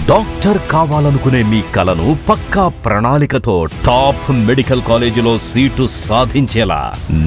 Doctor కావాలనుకునే మీ కలను పక్కా ప్రణాళికతో టాప్ మెడికల్ కాలేజీలో సీటు సాధించేలా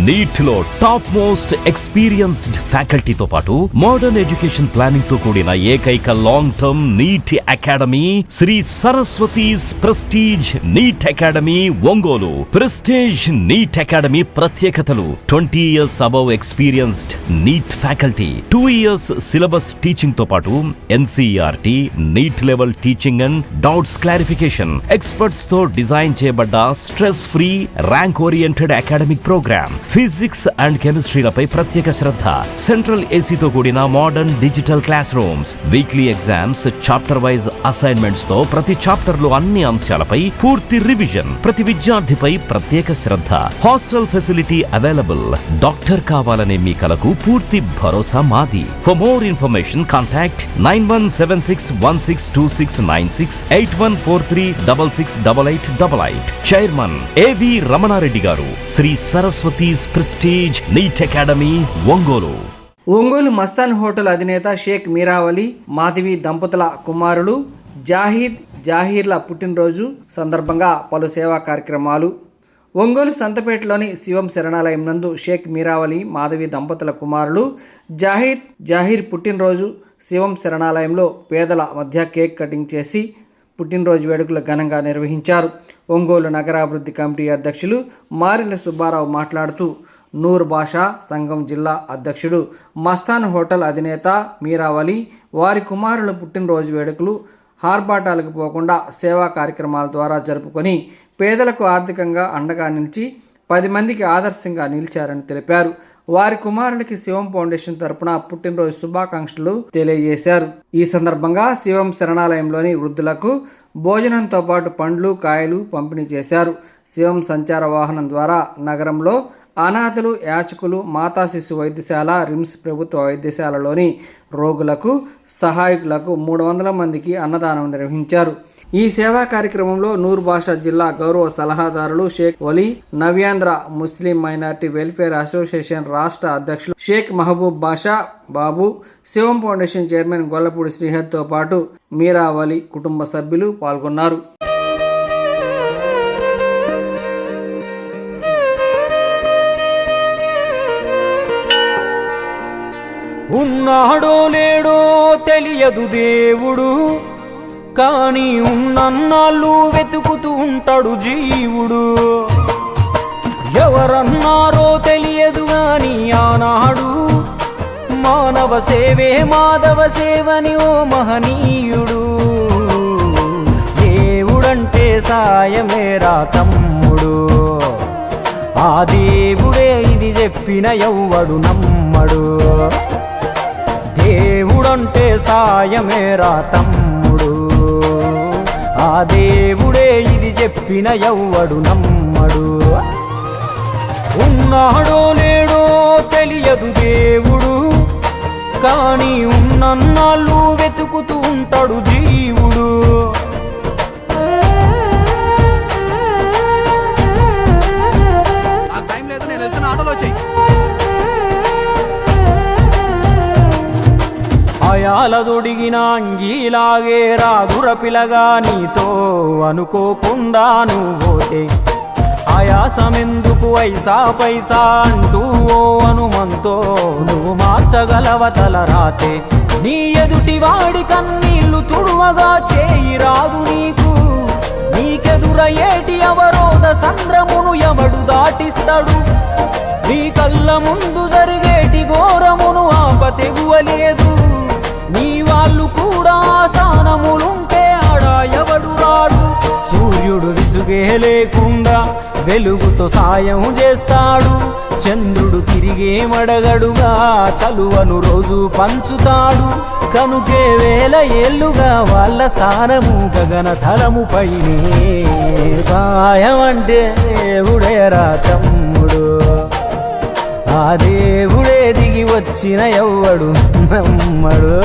నీట్ లో టాప్ మోస్ట్ ఎక్స్పీరియన్స్డ్ ఫ్యాకల్టీతో పాటు మోడర్న్ ఎడ్యుకేషన్ ప్లానింగ్ తో కూడిన ఏకైక long term NEET academy Shri సరస్వతీస్ prestige NEET academy Ongole. Prestige NEET academy ప్రత్యేకతలు 20 years above experienced NEET faculty, 2 years syllabus teaching తో పాటు NCERT NEET level teaching and doubts clarification, experts తో design చేయబడ్డ stress free rank oriented academic program, physics and కెమిస్ట్రీలపై ప్రత్యేక శ్రద్ధ, central ఏసీతో కూడిన modern digital class rooms, weekly exams, chapter wise assignments తో ప్రతి చాప్టర్ లో అన్ని అంశాలపై పూర్తి రివిజన్, ప్రతి విద్యార్థిపై ప్రత్యేక శ్రద్ధ, హాస్టల్ ఫెసిలిటీ అవైలబుల్. డాక్టర్ కావాలనే మీ కలకు పూర్తి భరోసా మాది. For more information contact 9176162696 8143668888. Chairman A V Ramana Reddy గారు, Shri సరస్వతీస్ prestige NEET academy Ongole. Ongole Mastan hotel అధినేత షేక్ మీరావలి మాధవి దంపతుల కుమారులు జాహీర్ల పుట్టినరోజు సందర్భంగా పలు సేవా కార్యక్రమాలు. ఒంగోలు సంతపేటలోని శివం శరణాలయం నందు షేక్ మీరావలి మాధవి దంపతుల కుమారులు జాహీర్ పుట్టినరోజు శివం శరణాలయంలో పేదల మధ్య కేక్ కటింగ్ చేసి పుట్టినరోజు వేడుకలు ఘనంగా నిర్వహించారు. ఒంగోలు నగరాభివృద్ధి కమిటీ అధ్యక్షులు మారెల సుబ్బారావు మాట్లాడుతూ నూర్ భాషా సంఘం జిల్లా అధ్యక్షుడు మస్తాన్ హోటల్ అధినేత మీరావలి వారి కుమారుల పుట్టినరోజు వేడుకలు హార్బాటాలకు పోకుండా సేవా కార్యక్రమాల ద్వారా జరుపుకొని పేదలకు ఆర్థికంగా అండగా నిలిచి 10 మందికి ఆదర్శంగా నిలిచారని తెలిపారు. వారి కుమారులకి శివం ఫౌండేషన్ తరపున పుట్టినరోజు శుభాకాంక్షలు తెలియజేశారు. ఈ సందర్భంగా శివం శరణాలయంలోని వృద్ధులకు భోజనంతో పాటు పండ్లు కాయలు పంపిణీ చేశారు. శివం సంచార వాహనం ద్వారా నగరంలో అనాథలు, యాచకులు, మాతా శిశు వైద్యశాల, రిమ్స్ ప్రభుత్వ వైద్యశాలలోని రోగులకు సహాయకులకు 300 మందికి అన్నదానం నిర్వహించారు. ఈ సేవా కార్యక్రమంలో నూర్ భాషా జిల్లా గౌరవ సలహాదారులు షేక్ వలీ, నవ్యాంధ్ర ముస్లిం మైనార్టీ వెల్ఫేర్ అసోసియేషన్ రాష్ట్ర అధ్యక్షులు షేక్ మహబూబ్ బాషా బాబు, శివం ఫౌండేషన్ చైర్మన్ గొల్లపూడి శ్రీహర్తో పాటు మీరావలి కుటుంబ సభ్యులు పాల్గొన్నారు. ఉన్నాడో లేడో తెలియదు దేవుడు, కానీ ఉన్నన్నాళ్ళు వెతుకుతూ ఉంటాడు జీవుడు. ఎవరన్నారో తెలియదు గాని ఆనాడు మానవ సేవే మాధవ సేవని ఓ మహనీయుడు. దేవుడంటే సాయమేరా తమ్ముడు, ఆ దేవుడే ఇది చెప్పిన ఎవ్వడు నమ్మడు. దేవుడంటే సాయమేరా తమ్ముడు, ఆ దేవుడే ఇది చెప్పిన ఎవ్వడు నమ్మడు. ఉన్నాడో లేడో తెలియదు దేవుడు, కానీ ఉన్నన్నాళ్ళు వెతుకుతూ ఉంటాడు జీవుడు. అయాలదొడిగిన అంగీలాగే రాదుర పిలగా నీతో అనుకోకుండా నువ్వోతే ఆయాసమెందుకు ఐసా పైసా అంటూ ఓ అనుమంతో నువ్వు మార్చగలవ తలరాతే. నీ ఎదుటి వాడి కన్నీళ్లు తుడువగా చేయి రాదు నీకు, నీకెదురయ్యేటి అవరోధ సంద్రమును ఎవడు దాటిస్తాడు. నీ కళ్ళ ముందు జరిగేటి ఘోరమును ఆపతెగువలేదు, నీ వాళ్ళు కూడా స్థానములుంటే ఆడా ఎవడు రాడు. సూర్యుడు విసుగే లేకుండా వెలుగుతో సాయం చేస్తాడు, చంద్రుడు తిరిగే మడగడుగా చలువను రోజు పంచుతాడు. కనుకే వేల ఏళ్ళుగా వాళ్ళ స్థానము గగన తలము పైనే. సాయం అంటే దేవుడేరా తమ్ముడు, ఆ దేవుడే దిగి వచ్చిన ఎవ్వడు నమ్మడు.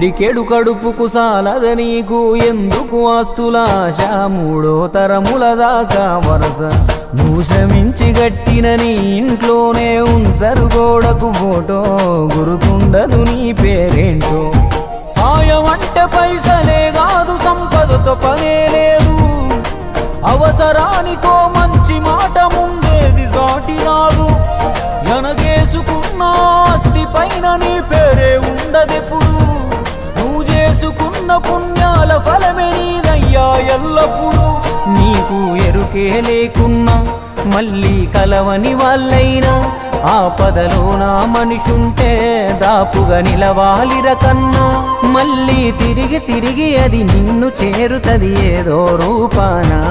పిడికెడు కడుపుకు సాలద నీకు ఎందుకు ఆస్తులాశ మూడో తరముల దాకా వరస నువ్వు శ్రమించి గట్టిన నీ ఇంట్లోనే ఉంచరు గోడకు ఫోటో గుర్తుండదు నీ పేరేంటో సాయం అంటే పైసలే కాదు సంపదతో పనే లేదు అవసరానికో మంచి మాట ముందేది సాటి రాదు ఎనగేసుకున్న ఆస్తి పైన నీ పేరే ఉండదెప్పుడు నువ్వు చేసుకున్న పుణ్యాల ఫలమే నీదయ్యా ఎల్లప్పుడు నీకు ఎరుకే లేకున్నా మళ్ళీ కలవని వాళ్ళైనా ఆపదలో నా మనిషుంటే దాపుగా నిలవాలిర కన్నా మళ్ళీ తిరిగి తిరిగి అది నిన్ను చేరుతది ఏదో రూపానా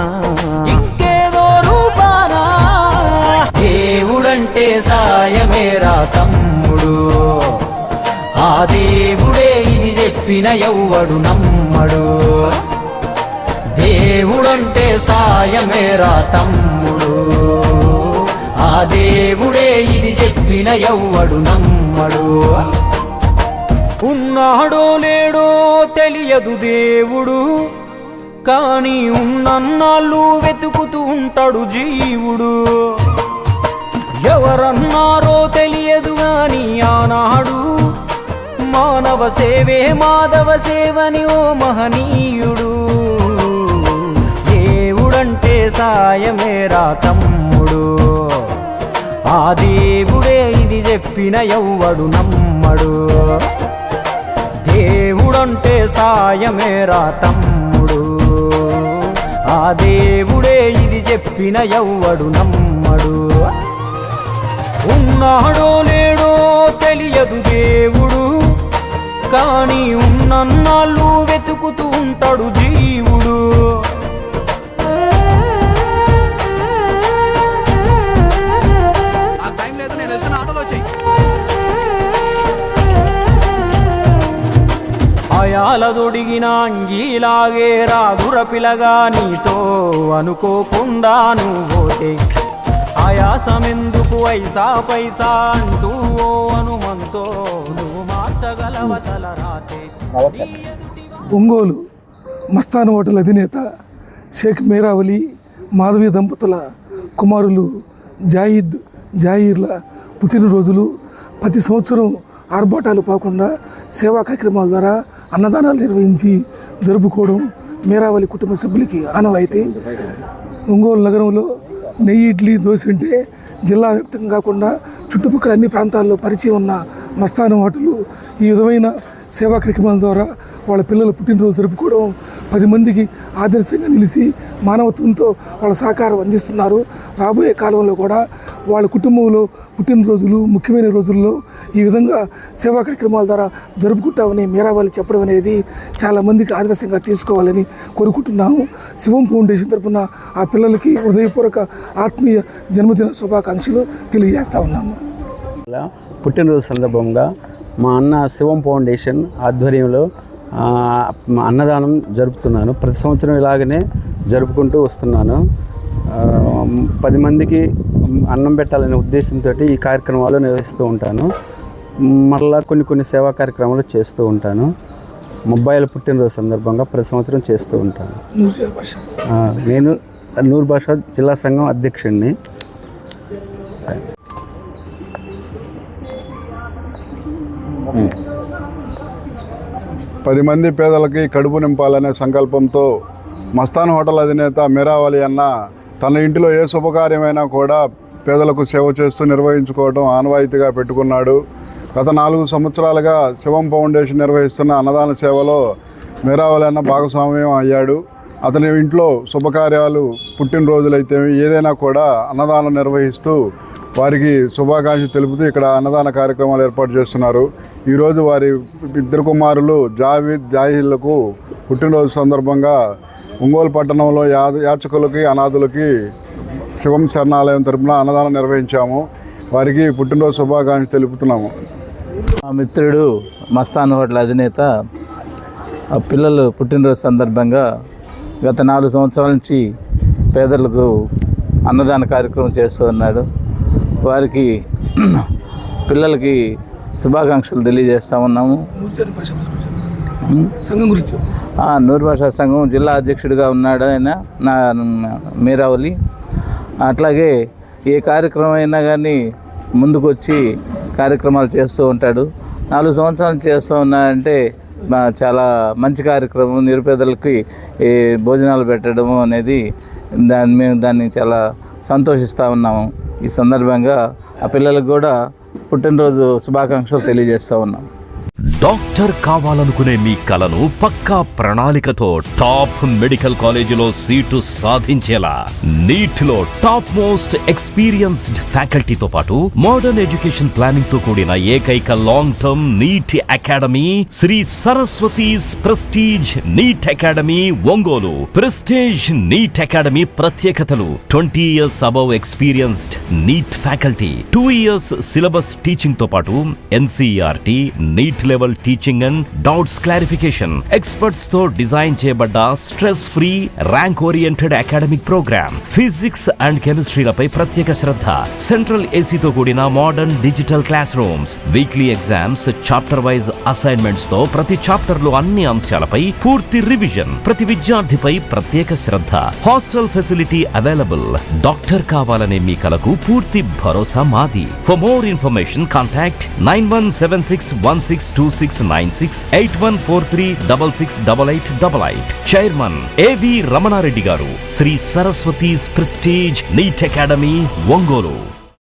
ఇంకేదో రూపానా దేవుడంటే సాయమేరా తమ్ముడు ఆ దేవుడే ఇది చెప్పిన ఎవ్వడు నమ్మడు దేవుడంటే సాయమేరా తమ్ముడు ఆ దేవుడే ఇది చెప్పిన ఎవ్వడు నమ్మడు ఉన్నాడో లేడో తెలియదు దేవుడు కానీ ఉన్నన్నాళ్ళు వెతుకుతూ ఉంటాడు జీవుడు ఎవరన్నారో తెలియదు గాని ఆనాడు మానవ సేవే మాధవ సేవని ఓ మహనీయుడు దేవుడంటే సాయమేరా తమ్ముడు ఆ దేవుడే ఇది చెప్పిన ఎవ్వడు నమ్మడు దేవుడంటే సాయమేరా తమ్ముడు ఆ దేవుడే ఇది చెప్పిన ఎవ్వడు నమ్మడు ఉన్నాడో లేడో తెలియదు దేవుడు కానీ ఉన్నన్నాళ్ళు వెతుకుతూ ఉంటాడు జీవుడు అయాలదొడిగిన అంగీలాగే రాదుర పిలగా నీతో అనుకోకుండా నువ్వోతే ఆయాసమెందుకు ఐసా పైసా అంటూ ఓ అనుమంతో నువ్వు మార్చగలవ తల రాతే ఒంగోలు మస్తాన్ హోటల్ అధినేత షేక్ మీరావలి మాధవి దంపతుల కుమారులు జాహిద్ జాహీర్ల పుట్టినరోజులు ప్రతి సంవత్సరం ఆర్భాటాలు కాకుండా సేవా కార్యక్రమాల ద్వారా అన్నదానాలు నిర్వహించి జరుపుకోవడం మీరావలి కుటుంబ సభ్యులకి ఆనవాయితీ. ఒంగోలు నగరంలో నెయ్యి ఇడ్లీ దోశ అంటే జిల్లా వ్యాప్తంగా కాకుండా చుట్టుపక్కల అన్ని ప్రాంతాల్లో పరిచయం ఉన్న మస్తాన్ హోటల్ ఈ విధమైన సేవా కార్యక్రమాల ద్వారా వాళ్ళ పిల్లల పుట్టినరోజు జరుపుకోవడం 10 మందికి ఆదర్శంగా నిలిచి మానవత్వంతో వాళ్ళ సహకారం అందిస్తున్నారు. రాబోయే కాలంలో కూడా వాళ్ళ కుటుంబంలో పుట్టినరోజులు ముఖ్యమైన రోజుల్లో ఈ విధంగా సేవా కార్యక్రమాల ద్వారా జరుపుకుంటామని మీరావలి చెప్పడం అనేది చాలామందికి ఆదర్శంగా తీసుకోవాలని కోరుకుంటున్నాము. శివం ఫౌండేషన్ తరఫున ఆ పిల్లలకి హృదయపూర్వక ఆత్మీయ జన్మదిన శుభాకాంక్షలు తెలియజేస్తా ఉన్నాము. పుట్టినరోజు సందర్భంగా మా అన్న శివం ఫౌండేషన్ ఆధ్వర్యంలో అన్నదానం జరుపుతున్నాను. ప్రతి సంవత్సరం ఇలాగనే జరుపుకుంటూ వస్తున్నాను. 10 మందికి అన్నం పెట్టాలనే ఉద్దేశంతో ఈ కార్యక్రమాలు నిర్వహిస్తూ ఉంటాను. మరలా కొన్ని సేవా కార్యక్రమాలు చేస్తూ ఉంటాను. మొబైల్ పుట్టినరోజు సందర్భంగా ప్రతి సంవత్సరం చేస్తూ ఉంటాను. నేను నూర్ బాషా జిల్లా సంఘం అధ్యక్షుడిని. 10 మంది పేదలకి కడుపు నింపాలనే సంకల్పంతో మస్తాన్ హోటల్ అధినేత మీరావలి అన్న తన ఇంటిలో ఏ శుభకార్యమైనా కూడా పేదలకు సేవ చేస్తూ నిర్వహించుకోవడం ఆనవాయితీగా పెట్టుకున్నాడు. గత 4 సంవత్సరాలుగా శివం ఫౌండేషన్ నిర్వహిస్తున్న అన్నదాన సేవలో మీరావలి అన్న భాగస్వామ్యం అయ్యాడు. అతని ఇంట్లో శుభకార్యాలు పుట్టినరోజులైతే ఏదైనా కూడా అన్నదానం నిర్వహిస్తూ వారికి శుభాకాంక్షలు తెలుపుతూ ఇక్కడ అన్నదాన కార్యక్రమాలు ఏర్పాటు చేస్తున్నారు. ఈరోజు వారి 2 కుమారులు జావేద్ జాహీర్లకు పుట్టినరోజు సందర్భంగా ఒంగోలు పట్టణంలో యాచకులకి అనాథులకి శివం శరణాలయం తరపున అన్నదానం నిర్వహించాము. వారికి పుట్టినరోజు శుభాకాంక్షలు తెలుపుతున్నాము. మా మిత్రుడు మస్తాన్ హోటల్ అధినేత పిల్లలు పుట్టినరోజు సందర్భంగా గత 4 సంవత్సరాల నుంచి పేదలకు అన్నదాన కార్యక్రమం చేస్తూ ఉన్నాడు. వారికి పిల్లలకి శుభాకాంక్షలు తెలియజేస్తూ ఉన్నాము. సంఘం గురించి నూరు భాషా సంఘం జిల్లా అధ్యక్షుడిగా ఉన్నాడు ఆయన నా మీరావలి. అట్లాగే ఏ కార్యక్రమం అయినా కానీ ముందుకు వచ్చి కార్యక్రమాలు చేస్తూ ఉంటాడు. 4 సంవత్సరాలు చేస్తూ ఉన్నాడంటే చాలా మంచి కార్యక్రమం. నిరుపేదలకి ఈ భోజనాలు పెట్టడము అనేది మేము దాన్ని చాలా సంతోషిస్తూ ఉన్నాము. ఈ సందర్భంగా ఆ పిల్లలకు కూడా పుట్టినరోజు శుభాకాంక్షలు తెలియజేస్తూ ఉన్నాం. డాక్టర్ కావాలనుకునే మీ కలను పక్కా ప్రణాళికతో టాప్ మెడికల్ కాలేజీలో సీటు సాధించేలా నీట్లో టాప్ మోస్ట్ ఎక్స్పీరియన్స్డ్ ఫ్యాకల్టీతో పాటు మోడర్న్ ఎడ్యుకేషన్ ప్లానింగ్ తో కూడిన ఏకైక long term NEET academy Shri సరస్వతీస్ prestige NEET academy Ongole. Prestige NEET academy ప్రత్యేకతలు: 20 years above experienced NEET faculty, 2 years syllabus teaching తో పాటు NCERT NEET level teaching and doubts clarification, experts తో design చేయబడ్డ stress free rank oriented academic program, physics and కెమిస్ట్రీలపై ప్రత్యేక శ్రద్ధ, central ఏసీతో కూడిన modern digital class rooms, weekly exams, chapter wise assignments తో ప్రతి చాప్టర్ లో అన్ని అంశాలపై పూర్తి రివిజన్, ప్రతి విద్యార్థిపై ప్రత్యేక శ్రద్ధ, హాస్టల్ ఫెసిలిటీ అవైలబుల్. డాక్టర్ కావాలనే మీ కలకు పూర్తి భరోసా మాది. For more information contact 9176162696 8143668888. Chairman A V Ramana Reddy గారు, Shri సరస్వతీస్ prestige NEET academy Ongole.